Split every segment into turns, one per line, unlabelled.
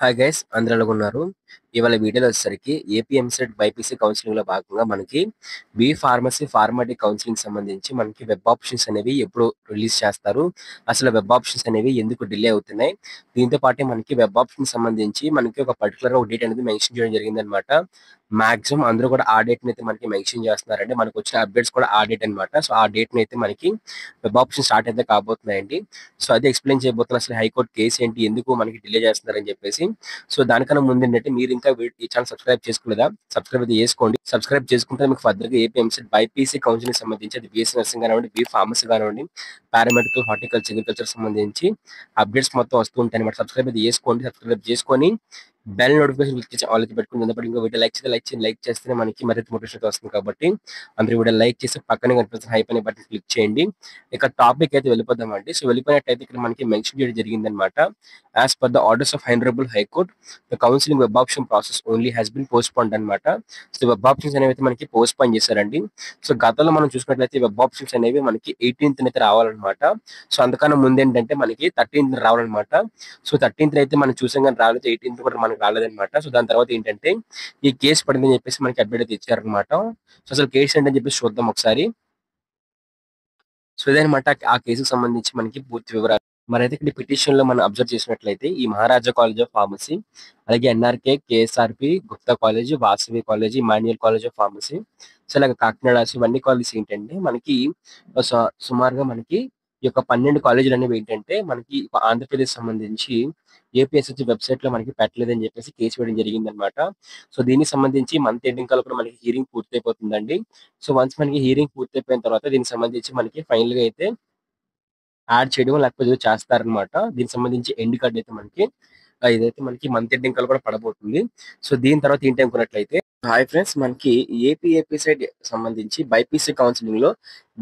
Hi guys, అందరూ ఎలాగున్నారు? ఇవాళ వీడియోలో వచ్చేసరికి ఏపీ ఎంసెట్ బైపీసీ కౌన్సిలింగ్ లో భాగంగా మనకి బి ఫార్మసీ ఫార్మాటిక్ కౌన్సిలింగ్ సంబంధించి మనకి వెబ్ ఆప్షన్స్ అనేవి ఎప్పుడు రిలీజ్ చేస్తారు, అసలు వెబ్ ఆప్షన్స్ అనేవి ఎందుకు డిలే అవుతున్నాయి, దీంతో పాటు మనకి వెబ్ ఆప్షన్ సంబంధించి మనకి ఒక పర్టికులర్ ఒక డేట్ అనేది మెన్షన్ చేయడం జరిగింది అనమాట. మాక్సిమం అందరూ కూడా ఆ డేట్ అయితే మనకి మెన్షన్ చేస్తున్నారండి. మనకు వచ్చిన అప్డేట్స్ కూడా ఆ డేట్ అనమాట. సో ఆ డేట్ అయితే మనకి వెబ్ ఆప్షన్ స్టార్ట్ అయితే కాబోతున్నాయండి. సో అదే ఎక్స్ప్లెయిన్ చేయబోతున్నా. అసలు హైకోర్టు కేసు ఏంటి, ఎందుకు మనకి డిలే చేస్తున్నారని చెప్పేసి. సో దానికన్నా ముందు ఏంటంటే, మీరు ఇంకా ఈ ఛానల్ సబ్స్క్రైబ్ చేసుకోలేదా? సబ్స్క్రైబ్ అయితే చేసుకోండి. సబ్స్క్రైబ్ చేసుకుంటే మీకు ఫర్దర్ గా ఏపీ ఎంసెట్ బైపీసీ కౌన్సిలింగ్ సంబంధించి అది బీఎస్సీ నర్సింగ్ కానివ్వండి, బీ ఫార్మసీ కానివ్వండి, పారామెడికల్, హార్టికల్చర్, అగ్రికల్చర్ సంబంధించి అప్డేట్స్ మొత్తం వస్తూ ఉంటాయి అనమాట. సబ్స్క్రైబ్ అయితే చేసుకోండి. సబ్స్క్రైబ్ చేసుకొని బెల్ నోటిఫికేషన్ క్లిక్ చేసి ఆల్ అయితే పెట్టుకుని దాంతో ఇంకో వీడియో లైక్ చేస్తేనే మనకి మరింత మోటివేషన్ వస్తుంది. కాబట్టి అందరూ వీడియో లైక్ చేసి పక్కనే కనిపిస్తున్న హైప్ అనే బటన్ క్లిక్ చేయండి. ఇక టాపిక్ అయితే వెళ్ళిపోదామండి. సో వెళ్ళిపోయినట్టయితే ఇక్కడ మనకి మెన్షన్ చేయడం జరిగిందనమాట. As per the orders of honourable high court, the counselling web option process only has been postponed అనమాట. సో వెబ్ ఆప్షన్స్ అనేవి అయితే మనకి పోస్ట్పోన్ చేశారండి. సో గతంలో మనం చూసుకున్నట్లయితే వెబ్ ఆప్షన్స్ అనేవి మనకి 18th అయితే రావాలన్నమాట. సో అంతకన్నా ముందు ఏంటంటే మనకి 13th రావాలన్నమాట. సో 13th అయితే మనం చూసాం, కానీ రాలేదు. 18th కూడా మనకి రాలేదన్నమాట. సో దాని తర్వాత ఏంటంటే ఈ కేసు పడిందని చెప్పేసి మనకి అప్డేట్ అయితే ఇచ్చారనమాట. సో అసలు కేసు ఏంటని చెప్పేసి చూద్దాం ఒకసారి. సో ఇదనమాట ఆ కేసుకు సంబంధించి మనకి పూర్తి వివరాలు. మరైతే ఇక్కడ పిటిషన్ లో మనం అబ్జర్వ్ చేసినట్లయితే ఈ మహారాజా కాలేజ్ ఆఫ్ ఫార్మసీ, అలాగే NRK, KSRP, Gupta college, Vasavi college, manual college of pharmacy, so అలాగే కాకినాడ, సో ఇవన్నీ కాలేజెస్ ఏంటంటే మనకి సుమారుగా మనకి ఈ యొక్క 12 కాలేజీలు అనేవి ఏంటంటే మనకి ఆంధ్రప్రదేశ్ సంబంధించి ఏపీఎస్హెచ్ వెబ్సైట్ లో మనకి పెట్టలేదని చెప్పేసి కేసు వేయడం జరిగింది అనమాట. సో దీనికి సంబంధించి మంత్ ఎండింగ్ కల్లా కూడా మనకి హీరింగ్ పూర్తయిపోతుందండి. సో వన్స్ మనకి హీరింగ్ పూర్తయిపోయిన తర్వాత దీనికి సంబంధించి మనకి ఫైనల్ గా అయితే యాడ్ చేయడం లేకపోతే ఏదో చేస్తారనమాట. దీనికి సంబంధించి ఎండ్ కార్డ్ అయితే మనకి ఇదైతే మనకి మంత్ ఎండింగ్ కల్లా కూడా పడబోతుంది. సో దీని తర్వాత ఏంటి అనుకున్నట్లయితే, హాయ్ ఫ్రెండ్స్, మనకి ఏపీ సైడ్ సంబంధించి బైపీసీ కౌన్సిలింగ్ లో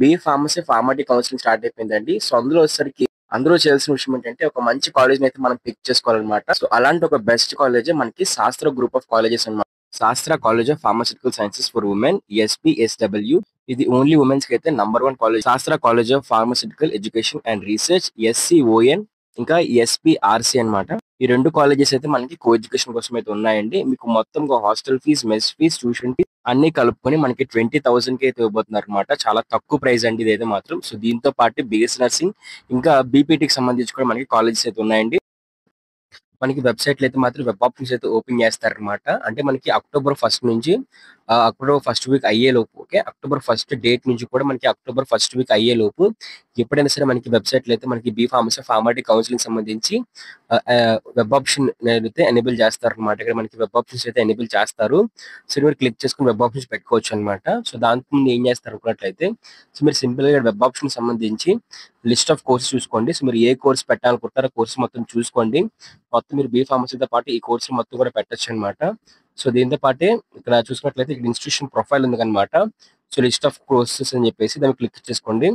బి ఫార్మసీ ఫార్మాటిక్ కౌన్సిలింగ్ స్టార్ట్ అయిపోయిందండి. సో అందులో వచ్చేసరికి అందరూ చేయాల్సిన విషయం ఏంటంటే ఒక మంచి కాలేజ్ అయితే మనం పిక్ చేసుకోవాలన్నమాట. సో అలాంటి ఒక బెస్ట్ కాలేజ్ మనకి శాస్త్ర గ్రూప్ ఆఫ్ కాలేజెస్ అన్నమాట. Sastra college of pharmaceutical sciences for women, SPSW. ఇది ఓన్లీ ఉమెన్స్ కి అయితే #1 college. Sastra college of pharmaceutical education and research, SCON, ఇంకా ఎస్పీఆర్సి అన్నమాట. ఈ రెండు కాలేజెస్ అయితే మనకి కో ఎడ్యుకేషన్ కోసం అయితే ఉన్నాయండి. మీకు మొత్తం hostel fees, mess fees, tuition fees అన్ని కలుపుకొని మనకి 20,000 కి అయితే ఇవ్వబోతున్నారు అనమాట. చాలా తక్కువ ప్రైస్ అండి ఇదైతే మాత్రం. సో దీంతో పాటు బిఎస్ నర్సింగ్, ఇంకా బీపీటీకి సంబంధించి కూడా మనకి కాలేజెస్ అయితే ఉన్నాయండి. మనకి వెబ్సైట్ లో అయితే మాత్రం వెబ్ ఆప్షన్స్ అయితే ఓపెన్ చేస్తారనమాట. అంటే మనకి అక్టోబర్ 1 నుంచి అక్టోబర్ ఫస్ట్ వీక్ అయ్యే లోపు, ఓకే, అక్టోబర్ 1 డేట్ నుంచి కూడా మనకి అక్టోబర్ 1 వీక్ అయ్యే లోపు ఎప్పుడైనా సరే మనకి వెబ్సైట్ లో అయితే మనకి బీ ఫార్మసీ ఫార్మాటిక్ కౌన్సిలింగ్ సంబంధించి వెబ్ ఆప్షన్ అయితే ఎనేబుల్ చేస్తారు అనమాట. ఇక్కడ మనకి వెబ్ ఆప్షన్స్ అయితే ఎనేబుల్ చేస్తారు. సో మీరు క్లిక్ చేసుకుని వెబ్ ఆప్షన్స్ పెట్టుకోవచ్చు అనమాట. సో దానికి ముందు ఏం చేస్తారు అనుకున్నట్లయితే, సో మీరు సింపుల్ గా వెబ్ ఆప్షన్ సంబంధించి లిస్ట్ ఆఫ్ కోర్సెస్ చూసుకోండి. సో మీరు ఏ కోర్స్ పెట్టాలనుకుంటారో కోర్స్ మొత్తం చూసుకోండి. మొత్తం మీరు బీ ఫార్మసీతో పాటు ఈ కోర్సు మొత్తం కూడా పెట్టొచ్చు అనమాట. సో దీంతో పాటే ఇక్కడ చూసుకున్నట్లయితే ఇక్కడ ఇన్స్టిట్యూషన్ ప్రొఫైల్ ఉంది అనమాట. సో లిస్ట్ ఆఫ్ కోర్సెస్ అని చెప్పేసి దాన్ని క్లిక్ చేసుకోండి.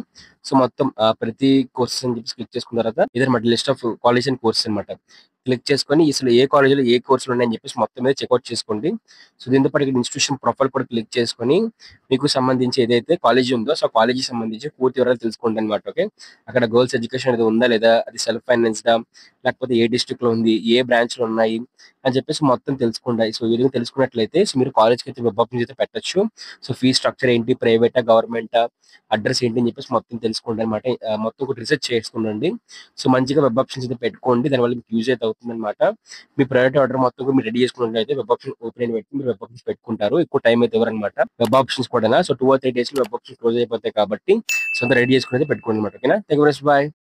సో మొత్తం ప్రతి కోర్సెస్ అని చెప్పేసి క్లిక్ చేసుకున్న తర్వాత ఇదనమాట list of college and courses అనమాట. క్లిక్ చేసుకొని అసలు ఏ కాలేజీలో ఏ కోర్సులు ఉన్నాయని చెప్పేసి మొత్తం మీద చెక్అవుట్ చేసుకోండి. సో దీంతో పాటు ఇక్కడ ఇన్స్టిట్యూషన్ ప్రొఫైల్ కూడా క్లిక్ చేసుకొని మీకు సంబంధించి ఏదైతే కాలేజీ ఉందో సో కాలేజీ సంబంధించి పూర్తి వివరాలు తెలుసుకోండి అనమాట. ఓకే, అక్కడ గర్ల్స్ ఎడ్యుకేషన్ అనేది ఉందా లేదా, అది సెల్ఫ్ ఫైనాన్స్డా, లేకపోతే ఏ డిస్ట్రిక్ట్ లో ఉంది, ఏ బ్రాంచ్ లో ఉన్నాయి అని చెప్పేసి మొత్తం తెలుసుకుంటాయి. సో ఈ విధంగా తెలుసుకున్నట్లయితే సో మీరు కాలేజ్కి అయితే వెబ్ ఆప్షన్స్ అయితే పెట్టచ్చు. సో ఫీ స్ట్రక్చర్ ఏంటి, ప్రైవేటా గవర్నమెంటా, అడ్రస్ ఏంటి అని చెప్పేసి మొత్తం తెలుసుకోండి అనమాట. మొత్తం ఒక రీసెర్చ్ చేసుకుండండి. సో మంచిగా వెబ్ ఆప్షన్స్ అయితే పెట్టుకోండి. దానివల్ల మీకు యూజ్ అయితే అవుతుంది అనమాట. మీ ప్రయారిటీ ఆర్డర్ మొత్తం కూడా మీరు రెడీ చేసుకున్నట్లయితే వెబ్ ఆప్షన్ ఓపెన్ అయిన పెట్టి మీరు వెబ్ ఆప్షన్స్ పెట్టుకుంటారు. ఎక్కువ టైం అయితే ఎవరనమాట వెబ్ ఆప్షన్స్ కూడా. సో 2 or 3 days లో వెబ్ ఆప్షన్స్ క్లోజ్ అయిపోతాయి కాబట్టి సో అంతా రెడీ చేసుకుని అయితే పెట్టుకోండి అనమాట. ఓకేనా, థ్యాంక్ యూ, బాయ్.